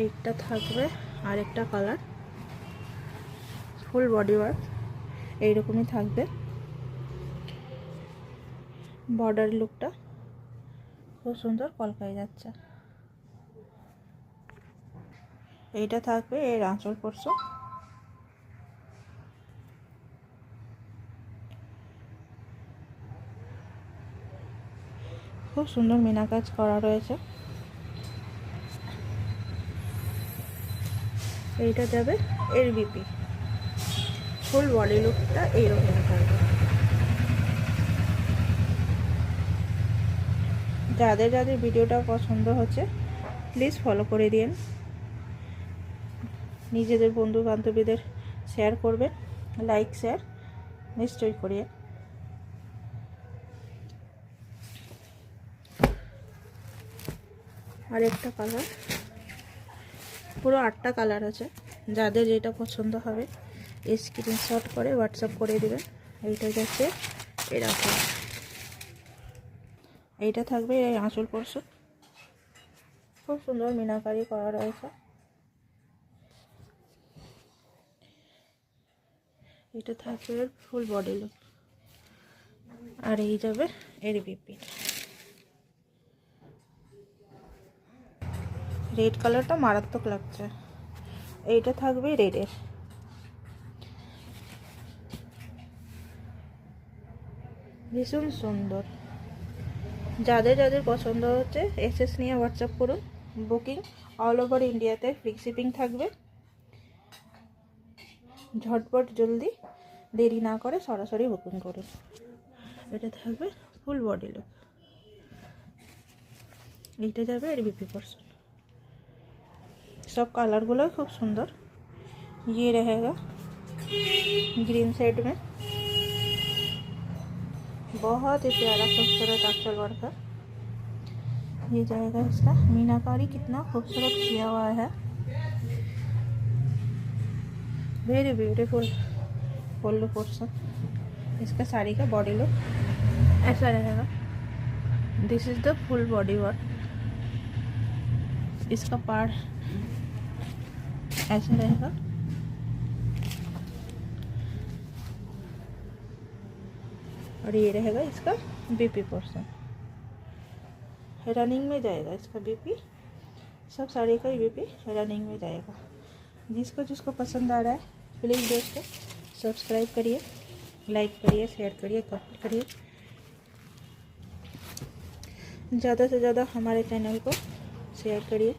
এইটা থাকবে আরেকটা কালার, ফুল বডি ওয়ার্ক এইরকমই থাকবে। বর্ডার লুকটা খুব সুন্দর কলকাই যাচ্ছে। এইটা থাকবে এর আঁচল পোর্শন। খুব সুন্দর মিনা কাজ করা রয়েছে। এইটা যাবে এর বিপি। ফুল বডি লুকটা এইরকম থাকবে। যাদের যাদের ভিডিওটা পছন্দ হচ্ছে প্লিজ ফলো করে দিন, নিজেদের বন্ধু বান্ধবীদের শেয়ার করবেন, লাইক শেয়ার নিশ্চয়ই করিয়ে। আর একটা কালার, পুরো 8টা কালার আছে। যাদের যেটা পছন্দ হবে স্ক্রিনশট করে হোয়াটসঅ্যাপ করে দেবেন। এইটা যাচ্ছে এর আঁচল, এইটা থাকবে এই আঁচল পোর্শন। খুব সুন্দর মিনাকারি করা রয়েছে। এটা থাকবে ফুল বডি লুক। আর এই যাবে এর বিপি। রেড কালারটা মারাত্মক লাগছে। এইটা থাকবে রেডের। ভীষণ সুন্দর। যাদের যাদের পছন্দ হচ্ছে এসএস নিয়ে হোয়াটসঅ্যাপ করুন। বুকিং অল ওভার ইন্ডিয়াতে, ফ্রি শিপিং থাকবে। ঝটপট জলদি দেরি না করে সরাসরি বুকিং করুন। এটা থাকবে ফুল বডি লুক। এইটা যাবে এর বিপি পোর্শন। सब कलर गुलो खूब सुंदर। ये रहेगा ग्रीन शेड में, बहुत ही प्यारा खूबसूरत आंचल वर्क है। ये जाएगा इसका मीनाकारी, कितना खूबसूरत किया हुआ है। वेरी ब्यूटीफुल पल्लू पोर्शन। इसका साड़ी का बॉडी लुक ऐसा रहेगा। This is the full body work. इसका पार्ट ऐसा रहेगा। और ये रहेगा इसका बीपी पोर्शन। रनिंग में जाएगा इसका बीपी। सब साड़ी का बीपी रनिंग में जाएगा। जिसको जिसको पसंद आ रहा है प्लीज़ दोस्तों सब्सक्राइब करिए, लाइक करिए, शेयर करिए, कमेंट करिए। ज़्यादा से ज़्यादा हमारे चैनल को शेयर करिए।